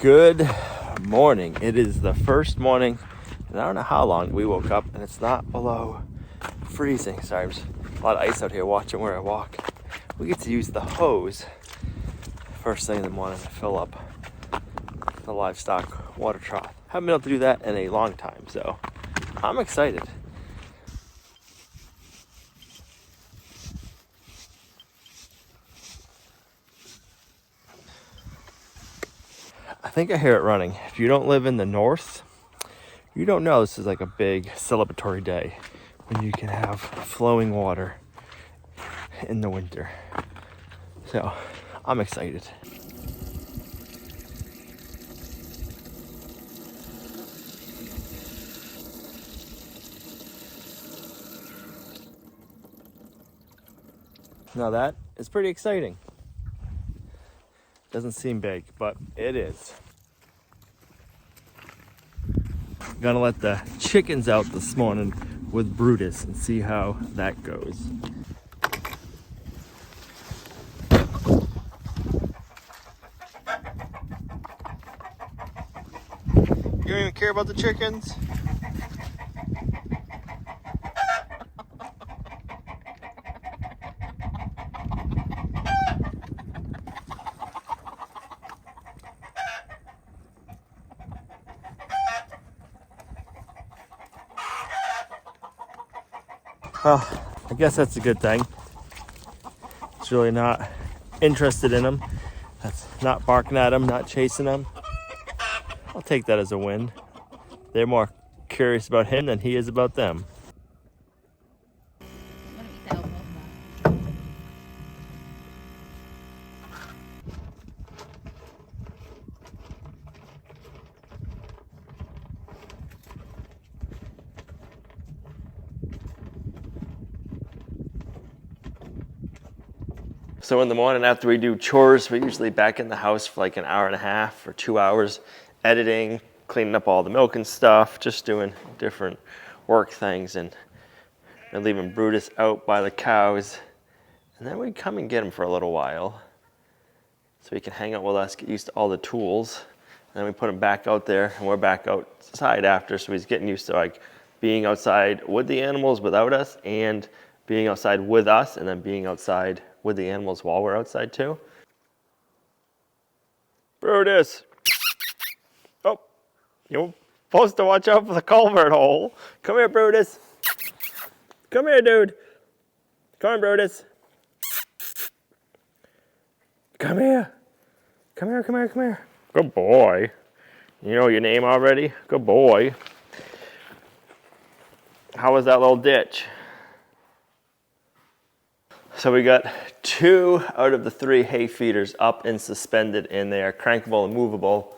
Good morning. It is the first morning, and I don't know how long we woke up, and it's not below freezing. Sorry, there's a lot of ice out here watching where I walk. We get to use the hose first thing in the morning to fill up the livestock water trough. Haven't been able to do that in a long time, so I'm excited. I think I hear it running. If you don't live in the north, you don't know this is like a big celebratory day when you can have flowing water in the winter. So I'm excited. Now that is pretty exciting. Doesn't seem big, but it is. Gonna let the chickens out this morning with Brutus and see how that goes. You don't even care about the chickens? Well, I guess that's a good thing. It's really not interested in them. That's not barking at them, not chasing them. I'll take that as a win. They're more curious about him than he is about them. So in the morning after we do chores, we're usually back in the house for like an hour and a half or 2 hours, editing, cleaning up all the milk and stuff, just doing different work things, and leaving Brutus out by the cows. And then we come and get him for a little while so he can hang out with us, get used to all the tools. And then we put him back out there, and we're back outside after, so he's getting used to like being outside with the animals without us, and being outside with us, and then being outside with the animals while we're outside too. Brutus! Oh, you're supposed to watch out for the culvert hole. Come here, Brutus. Come here, dude. Come on, Brutus. Come here. Come here, come here, come here. Good boy. You know your name already? Good boy. How was that little ditch? So we got 2 out of the 3 hay feeders up and suspended, and they are crankable and movable.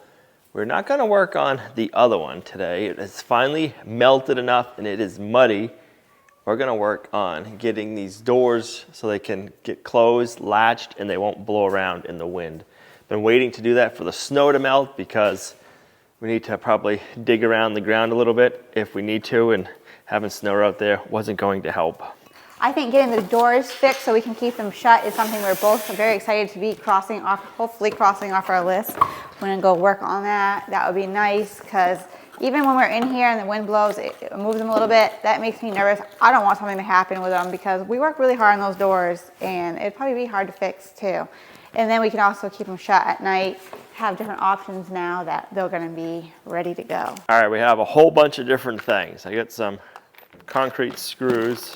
We're not going to work on the other one today. It has finally melted enough and it is muddy. We're going to work on getting these doors so they can get closed, latched, and they won't blow around in the wind. Been waiting to do that for the snow to melt because we need to probably dig around the ground a little bit if we need to, and having snow out there wasn't going to help. I think getting the doors fixed so we can keep them shut is something we're both very excited to be crossing off, hopefully crossing off our list. We're gonna go work on that. That would be nice, because even when we're in here and the wind blows, it moves them a little bit. That makes me nervous. I don't want something to happen with them because we work really hard on those doors, and it'd probably be hard to fix too. And then we can also keep them shut at night, have different options now that they're gonna be ready to go. All right, we have a whole bunch of different things. I got some concrete screws,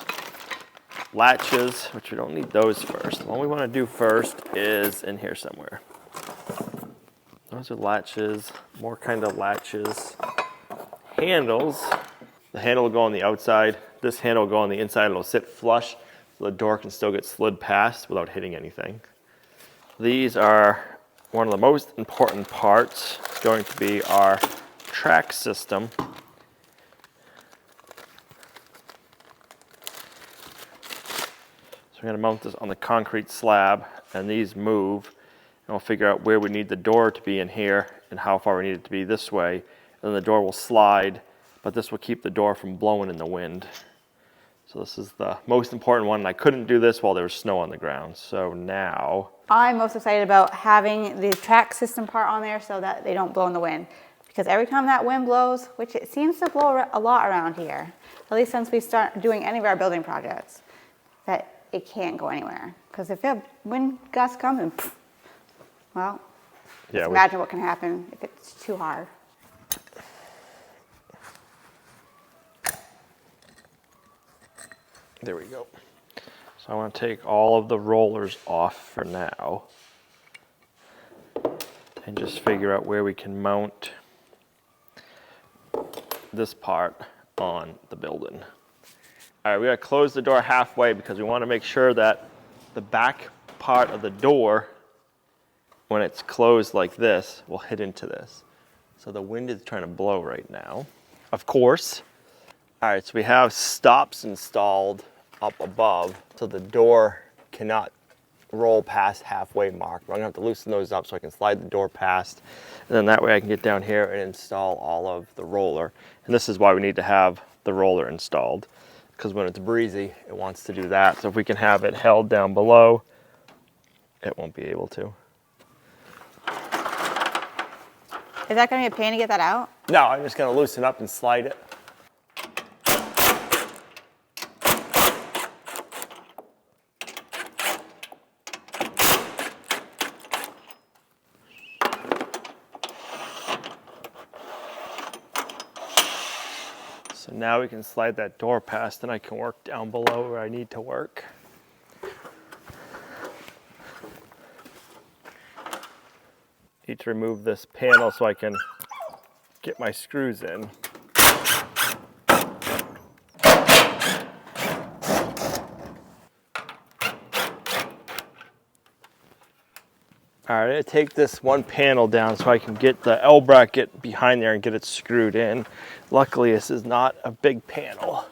latches, which we don't need those first. The one we want to do first is in here somewhere. Those are latches, more kind of latches. Handles. The handle will go on the outside. This handle will go on the inside. It'll sit flush so the door can still get slid past without hitting anything. These are one of the most important parts. It's going to be our track system. We're going to mount this on the concrete slab, and these move, and we'll figure out where we need the door to be in here and how far we need it to be this way. And then the door will slide, but this will keep the door from blowing in the wind. So this is the most important one. I couldn't do this while there was snow on the ground. So now. I'm most excited about having the track system part on there so that they don't blow in the wind. Because every time that wind blows, which it seems to blow a lot around here, at least since we start doing any of our building projects, that it can't go anywhere. Because if a wind gust comes and, well, just imagine what can happen if it's too hard. There we go. So I want to take all of the rollers off for now and just figure out where we can mount this part on the building. All right, we got to close the door halfway because we want to make sure that the back part of the door, when it's closed like this, will hit into this. So the wind is trying to blow right now, of course. All right, so we have stops installed up above so the door cannot roll past halfway mark. I'm gonna have to loosen those up so I can slide the door past, and then that way I can get down here and install all of the roller. And this is why we need to have the roller installed, because when it's breezy, it wants to do that. So if we can have it held down below, it won't be able to. Is that gonna be a pain to get that out? No, I'm just gonna loosen up and slide it. So now we can slide that door past and I can work down below where I need to work. Need to remove this panel so I can get my screws in. All right, I'm gonna take this one panel down so I can get the L bracket behind there and get it screwed in. Luckily, this is not a big panel.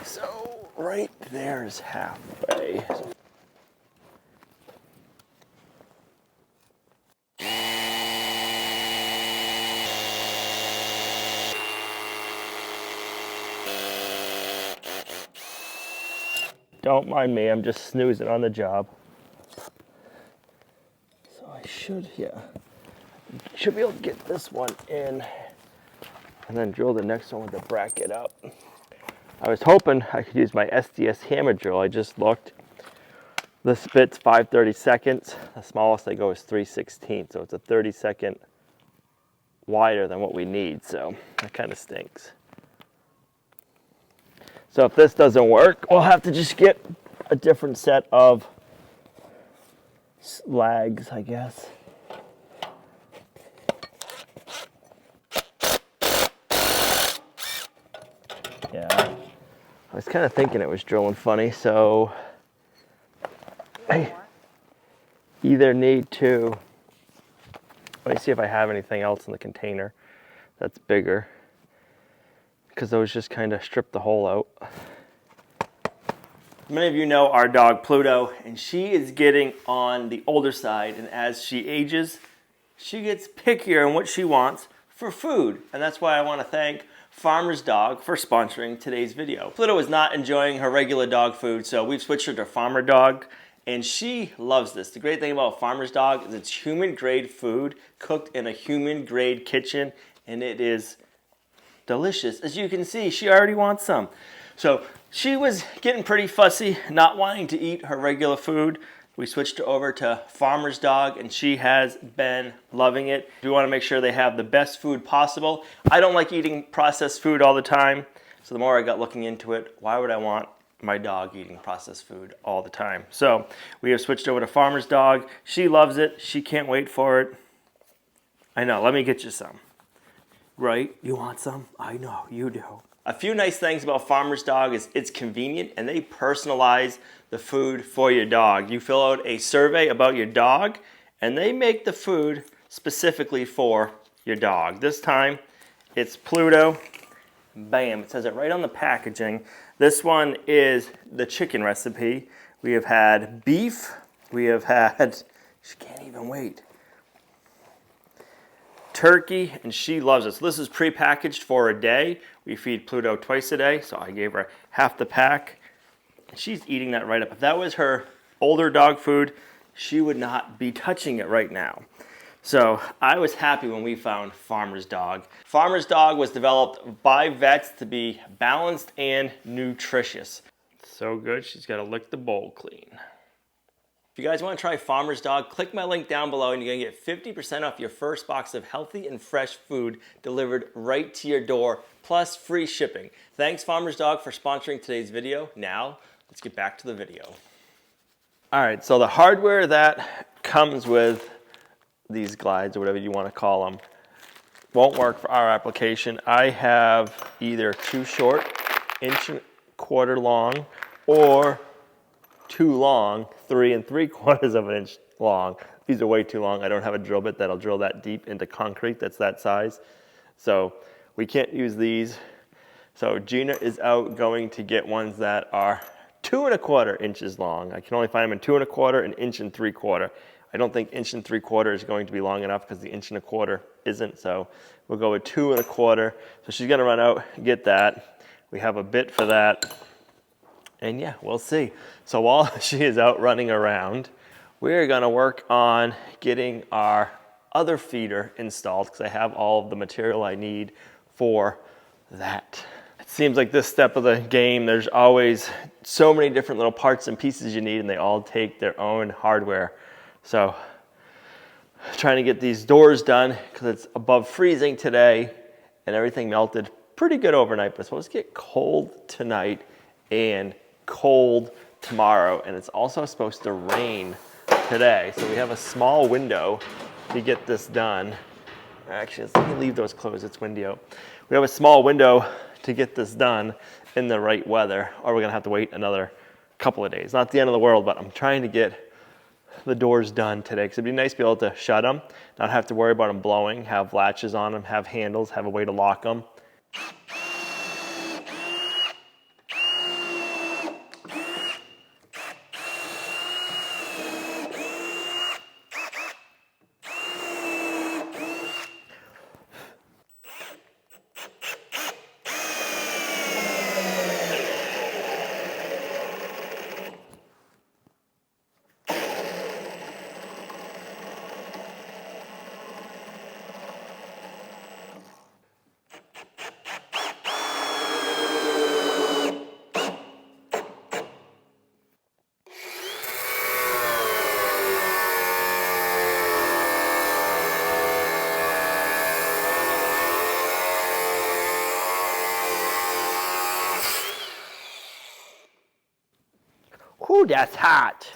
So right there is halfway. Don't mind me, I'm just snoozing on the job. So I should be able to get this one in and then drill the next one with the bracket up. I was hoping I could use my SDS hammer drill. I just looked. This fits 5/32. The smallest I go is 3/16, so it's a 30-second wider than what we need, so that kind of stinks. So if this doesn't work, we'll have to just get a different set of lags, I guess. Yeah. I was kind of thinking it was drilling funny, so I either need to, let me see if I have anything else in the container that's bigger, because those just kind of strip the hole out. Many of you know our dog Pluto, and she is getting on the older side, and as she ages, she gets pickier in what she wants for food, and that's why I want to thank Farmer's Dog for sponsoring today's video. Pluto is not enjoying her regular dog food, so we've switched her to Farmer Dog, and she loves this. The great thing about Farmer's Dog is it's human-grade food cooked in a human-grade kitchen, and it is delicious. As you can see, she already wants some. So she was getting pretty fussy, not wanting to eat her regular food. We switched her over to Farmer's Dog, and she has been loving it. We want to make sure they have the best food possible. I don't like eating processed food all the time, so the more I got looking into it, why would I want my dog eating processed food all the time? So we have switched over to Farmer's Dog. She loves it. She can't wait for it. I know, let me get you some. Right? You want some? I know, you do. A few nice things about Farmer's Dog is it's convenient and they personalize the food for your dog. You fill out a survey about your dog And they make the food specifically for your dog. This time, it's Pluto. Bam, it says it right on the packaging. This one is the chicken recipe. We have had beef. We have had, she can't even wait, turkey, and she loves it. So this is pre-packaged for a day. We feed Pluto twice a day, so I gave her half the pack. And she's eating that right up. If that was her older dog food, she would not be touching it right now. So I was happy when we found Farmer's Dog. Farmer's Dog was developed by vets to be balanced and nutritious. So good, she's got to lick the bowl clean. If you guys want to try Farmer's Dog, click my link down below and you're going to get 50% off your first box of healthy and fresh food delivered right to your door, plus free shipping. Thanks Farmer's Dog for sponsoring today's video. Now, let's get back to the video. All right, so the hardware that comes with these glides, or whatever you want to call them, won't work for our application. I have either too short, 1.25 inch long, or too long, 3 3/4 inch long. These are way too long. I don't have a drill bit that'll drill that deep into concrete that's that size. So we can't use these. So Gina is out going to get ones that are 2.25 inches long. I can only find them in 2.25 and 1 3/4. I don't think 1 3/4 is going to be long enough because the 1.25 isn't. So we'll go with 2.25. So she's gonna run out and get that. We have a bit for that. And yeah, we'll see. So while she is out running around, we're gonna work on getting our other feeder installed because I have all of the material I need for that. It seems like this step of the game, there's always so many different little parts and pieces you need and they all take their own hardware. So trying to get these doors done because it's above freezing today and everything melted pretty good overnight, but it's supposed to get cold tonight and cold tomorrow, and it's also supposed to rain today. So we have a small window to get this done. Actually, let me leave those closed, it's windy out. We have a small window to get this done in the right weather, or we're gonna have to wait another couple of days. Not the end of the world, but I'm trying to get the doors done today because it'd be nice to be able to shut them, not have to worry about them blowing, have latches on them, have handles, have a way to lock them. Ooh, that's hot.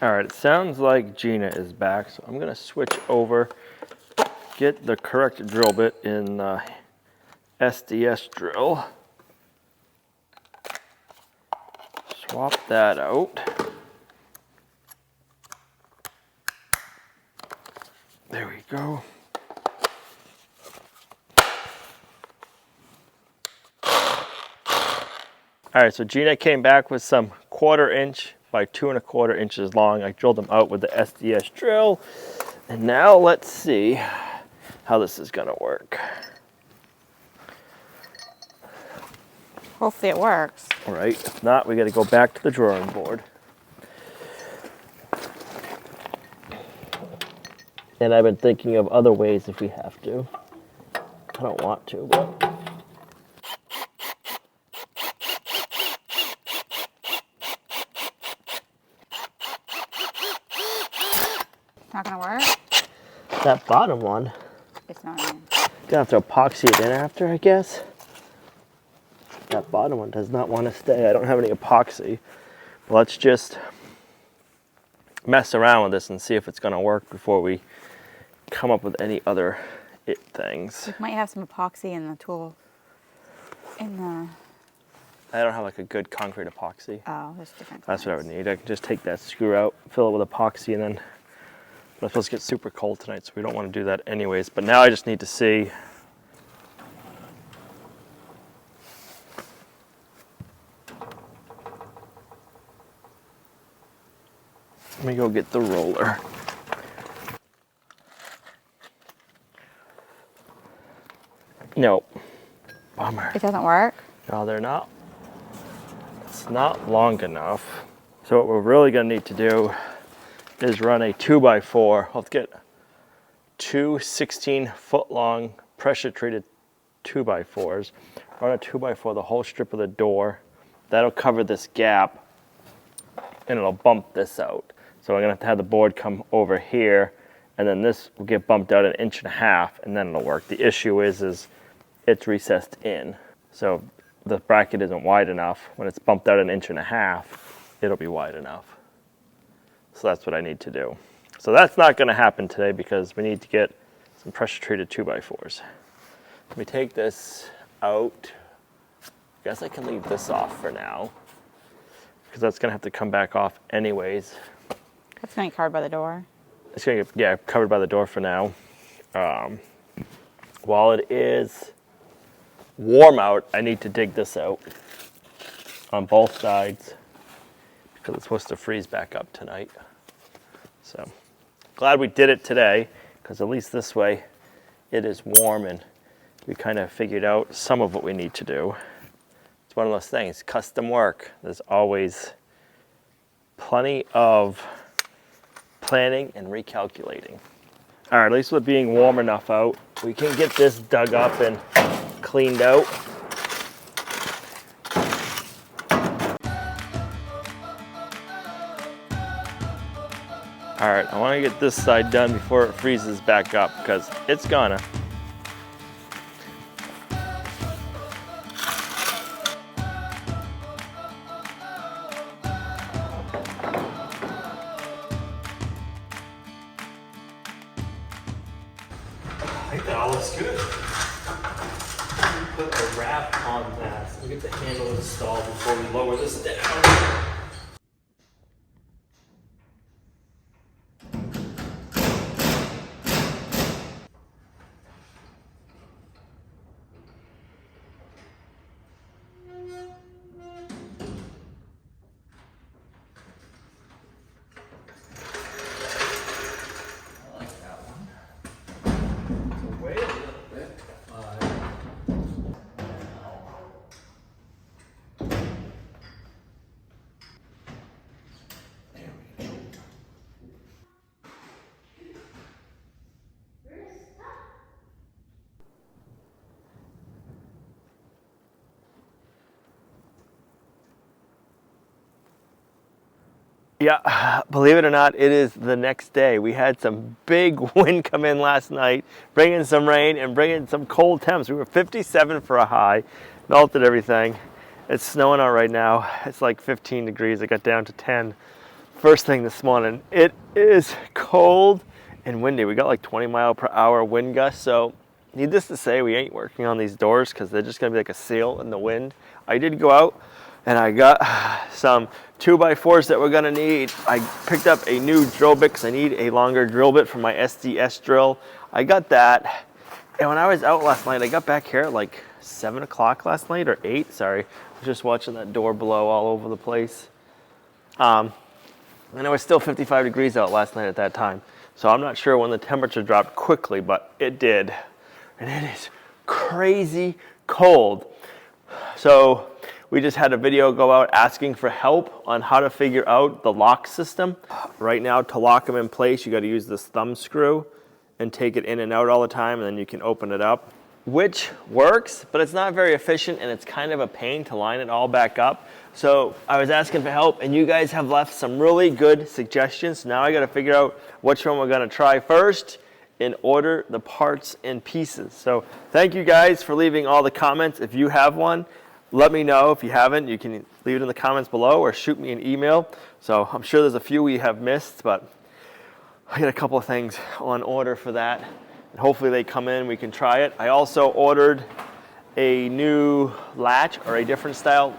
All right, it sounds like Gina is back, so I'm gonna switch over, get the correct drill bit in the SDS drill. Swap that out. There we go. All right, so Gina came back with some 1/4 inch by 2 1/4 inches long. I drilled them out with the SDS drill. And now let's see how this is gonna work. Hopefully it works. All right, if not, we gotta go back to the drawing board. And I've been thinking of other ways if we have to. I don't want to, but. Not gonna work? That bottom one, It's not in. gonna have to epoxy it in after, I guess. That bottom one does not want to stay. I don't have any epoxy. Let's just mess around with this and see if it's gonna work before we come up with any other things. We might have some epoxy in the tool. I don't have like a good concrete epoxy. Oh, there's different That's what I would kinds. need. I can just take that screw out, fill it with epoxy, and then it's supposed to get super cold tonight, so we don't want to do that anyways. But now I just need to see. Let me go get the roller. Nope. Bummer. It doesn't work? No, they're not. It's not long enough. So what we're really gonna need to do is run a 2x4. Let's get two 16-foot long pressure treated 2x4s. Run a 2x4 the whole strip of the door. That'll cover this gap and it'll bump this out. So I'm gonna have to have the board come over here and then this will get bumped out 1.5 inches and then it'll work. The issue is it's recessed in. So the bracket isn't wide enough. When it's bumped out 1.5 inches, it'll be wide enough. So that's what I need to do. So that's not gonna happen today because we need to get some pressure treated 2x4s. Let me take this out. I guess I can leave this off for now because that's gonna have to come back off anyways. That's gonna be covered by the door. It's gonna get covered by the door for now. While it is warm out, I need to dig this out on both sides because it's supposed to freeze back up tonight. So glad we did it today because at least this way it is warm and we kind of figured out some of what we need to do. It's one of those things, custom work. There's always plenty of planning and recalculating. All right, at least with being warm enough out, we can get this dug up and cleaned out. All right, I want to get this side done before it freezes back up because it's gonna. I think that all looks good. Put a wrap on that. So we get the handle installed before we lower this down. Yeah, believe it or not, it is the next day. We had some big wind come in last night, bringing some rain and bringing some cold temps. We were 57 for a high, melted everything. It's snowing out right now. It's like 15 degrees. It got down to 10 first thing this morning. It is cold and windy. We got like 20-mile-per-hour wind gusts. So needless to say, we ain't working on these doors because they're just gonna be like a sail in the wind. I did go out and I got some 2x4s that we're gonna need. I picked up a new drill bit because I need a longer drill bit for my SDS drill. I got that. And when I was out last night, I got back here at like 7 o'clock last night, or 8, sorry. I was just watching that door blow all over the place. And it was still 55 degrees out last night at that time. So I'm not sure when the temperature dropped quickly, but it did. And it is crazy cold. So we just had a video go out asking for help on how to figure out the lock system. Right now, to lock them in place, you got to use this thumb screw and take it in and out all the time, and then you can open it up, which works, but it's not very efficient, and it's kind of a pain to line it all back up. So I was asking for help, and you guys have left some really good suggestions. Now I got to figure out which one we're going to try first and order the parts and pieces. So thank you guys for leaving all the comments. If you have one, let me know. If you haven't, you can leave it in the comments below or shoot me an email. So I'm sure there's a few we have missed, but I got a couple of things on order for that. And hopefully they come in, we can try it. I also ordered a new latch, or a different style,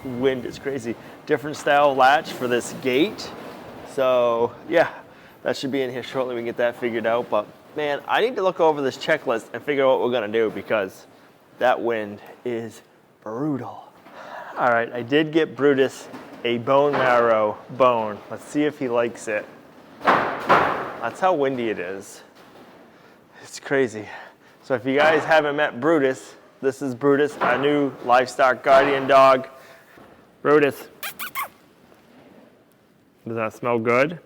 wind is crazy, different style latch for this gate. So yeah, that should be in here shortly. We can get that figured out. But man, I need to look over this checklist and figure out what we're gonna do, because that wind is brutal. All right, I did get Brutus a bone marrow bone. Let's see if he likes it. That's how windy it is. It's crazy. So if you guys haven't met Brutus, this is Brutus, our new livestock guardian dog. Brutus, does that smell good?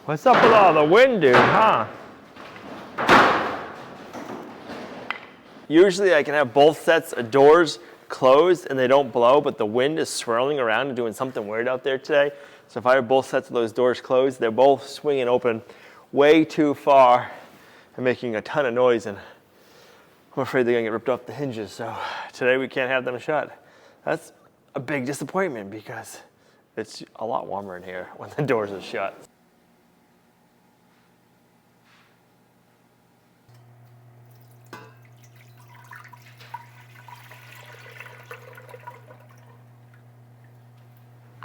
What's up with all the wind, dude, huh? Usually I can have both sets of doors closed and they don't blow, but the wind is swirling around and doing something weird out there today. So if I have both sets of those doors closed, they're both swinging open way too far and making a ton of noise, and I'm afraid they're gonna get ripped off the hinges. So today we can't have them shut. That's a big disappointment, because it's a lot warmer in here when the doors are shut.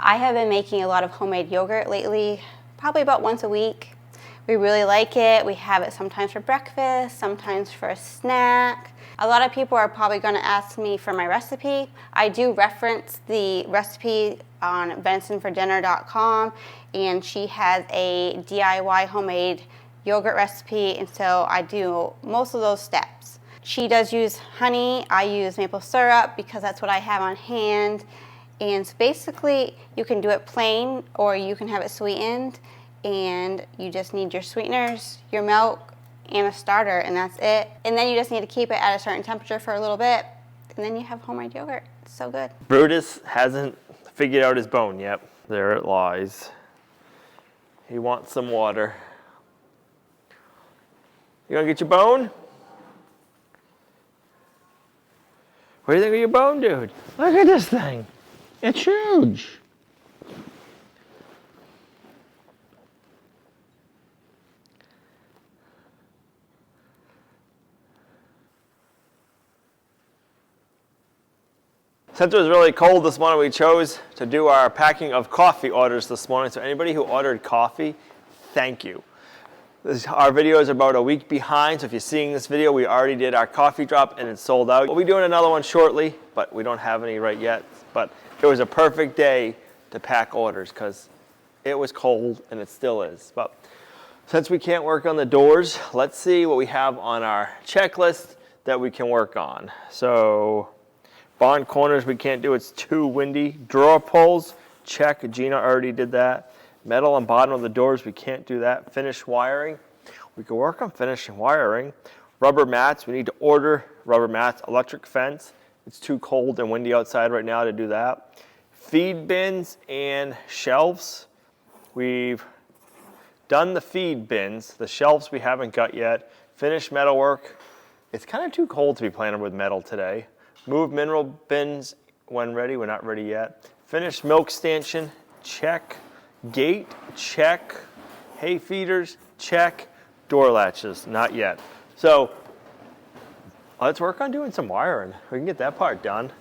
I have been making a lot of homemade yogurt lately, probably about once a week. We really like it. We have it sometimes for breakfast, sometimes for a snack. A lot of people are probably going to ask me for my recipe. I do reference the recipe on venisonfordinner.com, and she has a DIY homemade yogurt recipe, and so I do most of those steps. She does use honey. I use maple syrup because that's what I have on hand. And so basically, you can do it plain or you can have it sweetened, and you just need your sweeteners, your milk, and a starter, and that's it. And then you just need to keep it at a certain temperature for a little bit, and then you have homemade yogurt. It's so good. Brutus hasn't figured out his bone yet. There it lies. He wants some water. You gonna get your bone? What do you think of your bone, dude? Look at this thing. It's huge. Since it was really cold this morning, we chose to do our packing of coffee orders this morning. So anybody who ordered coffee, thank you. Our video is about a week behind, so if you're seeing this video, we already did our coffee drop and it's sold out. We'll be doing another one shortly, but we don't have any right yet. But it was a perfect day to pack orders because it was cold and it still is. But since we can't work on the doors, let's see what we have on our checklist that we can work on. So barn corners we can't do, it's too windy. Drawer pulls, check, Gina already did that. Metal on bottom of the doors, we can't do that. Finish wiring, we can work on finishing wiring. Rubber mats, we need to order rubber mats. Electric fence, it's too cold and windy outside right now to do that. Feed bins and shelves, we've done the feed bins. The shelves we haven't got yet. Finished metal work, it's kind of too cold to be playing with metal today. Move mineral bins when ready, we're not ready yet. Finished milk stanchion check. Gate, check. Hay feeders, check. Door latches, not yet. So let's work on doing some wiring. We can get that part done.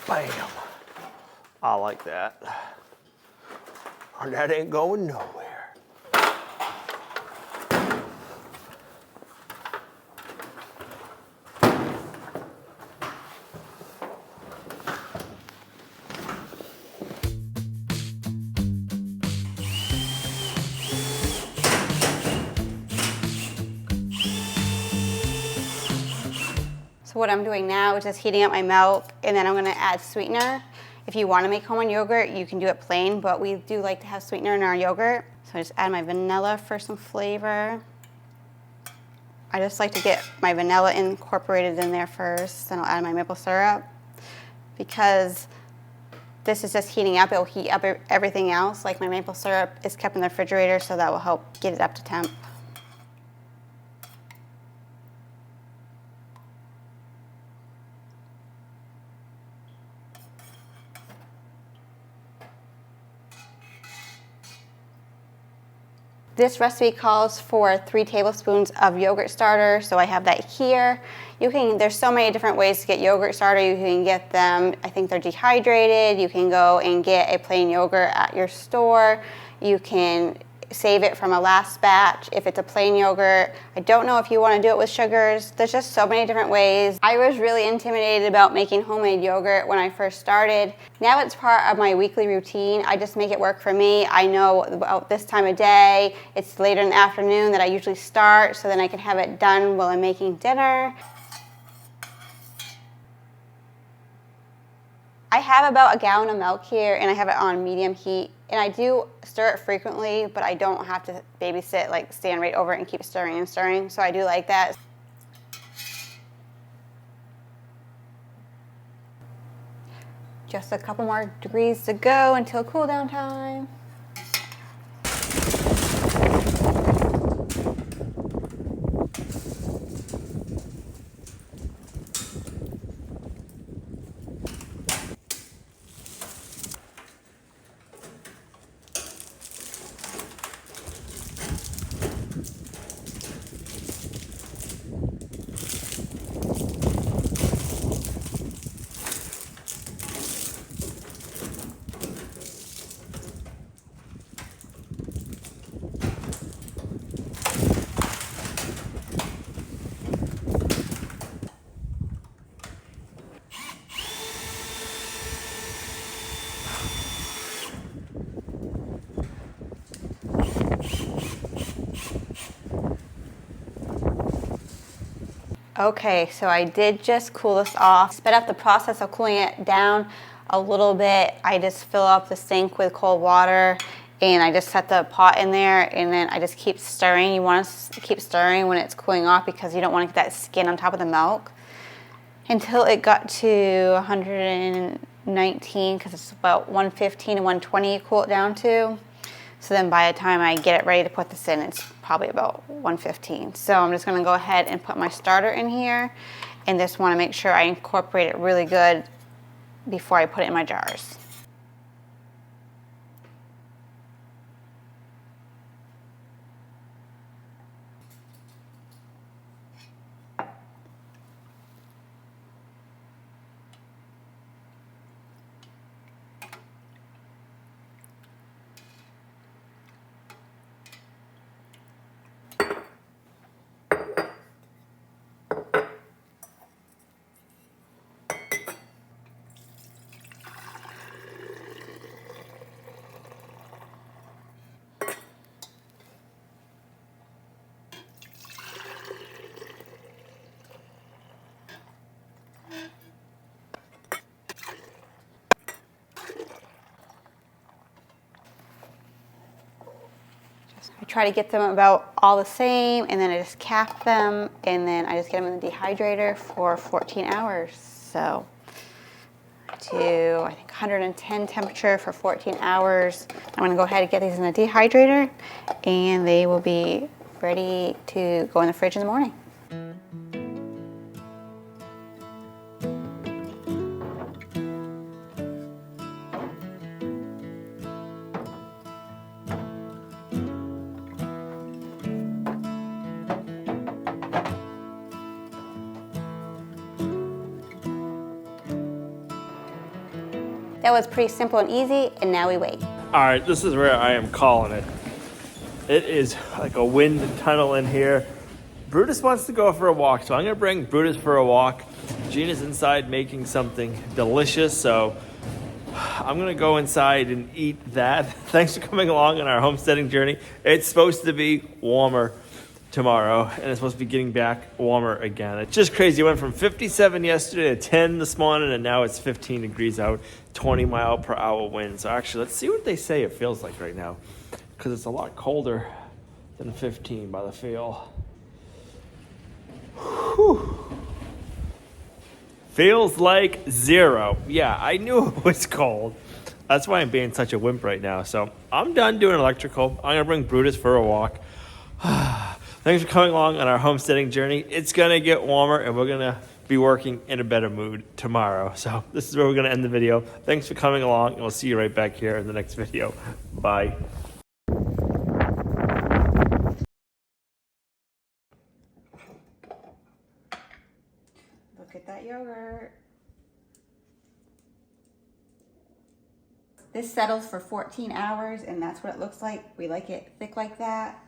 Bam. I like that. And that ain't going nowhere. So what I'm doing now is just heating up my milk, and then I'm gonna add sweetener. If you wanna make homemade yogurt, you can do it plain, but we do like to have sweetener in our yogurt. So I just add my vanilla for some flavor. I just like to get my vanilla incorporated in there first, then I'll add my maple syrup. Because this is just heating up, it'll heat up everything else. Like my maple syrup is kept in the refrigerator, so that will help get it up to temp. This recipe calls for 3 tablespoons of yogurt starter, so I have that here. There's so many different ways to get yogurt starter. You can get them, I think they're dehydrated. You can go and get a plain yogurt at your store. You can save it from a last batch if it's a plain yogurt. I don't know if you want to do it with sugars. There's just so many different ways. I was really intimidated about making homemade yogurt when I first started. Now it's part of my weekly routine. I just make it work for me. I know about this time of day, it's later in the afternoon that I usually start, so then I can have it done while I'm making dinner. I have about a gallon of milk here, and I have it on medium heat. And I do stir it frequently, but I don't have to babysit, like stand right over it and keep stirring and stirring. So I do like that. Just a couple more degrees to go until cool down time. Okay, so I did just cool this off. Sped up the process of cooling it down a little bit. I just fill up the sink with cold water, and I just set the pot in there, and then I just keep stirring. You want to keep stirring when it's cooling off because you don't want to get that skin on top of the milk until it got to 119, because it's about 115 and 120 you cool it down to. So then by the time I get it ready to put this in, it's probably about 115. So I'm just gonna go ahead and put my starter in here, and just wanna make sure I incorporate it really good before I put it in my jars. I try to get them about all the same, and then I just cap them, and then I just get them in the dehydrator for 14 hours. So to, I think, 110 temperature for 14 hours. I'm gonna go ahead and get these in the dehydrator and they will be ready to go in the fridge in the morning. That was pretty simple and easy, and now we wait. All right, this is where I am calling it. It is like a wind tunnel in here. Brutus wants to go for a walk, so I'm gonna bring Brutus for a walk. Gina's inside making something delicious, so I'm gonna go inside and eat that. Thanks for coming along on our homesteading journey. It's supposed to be warmer tomorrow, and it's supposed to be getting back warmer again. It's just crazy. It went from 57 yesterday to 10 this morning, and now it's 15 degrees out, 20-mile-per-hour wind. So actually, let's see what they say it feels like right now, because it's a lot colder than 15 by the feel. Whew. Feels like 0. Yeah, I knew it was cold. That's why I'm being such a wimp right now. So I'm done doing electrical. I'm gonna bring Brutus for a walk. Thanks for coming along on our homesteading journey. It's gonna get warmer and we're gonna be working in a better mood tomorrow. So this is where we're gonna end the video. Thanks for coming along and we'll see you right back here in the next video. Bye. Look at that yogurt. This settles for 14 hours and that's what it looks like. We like it thick like that.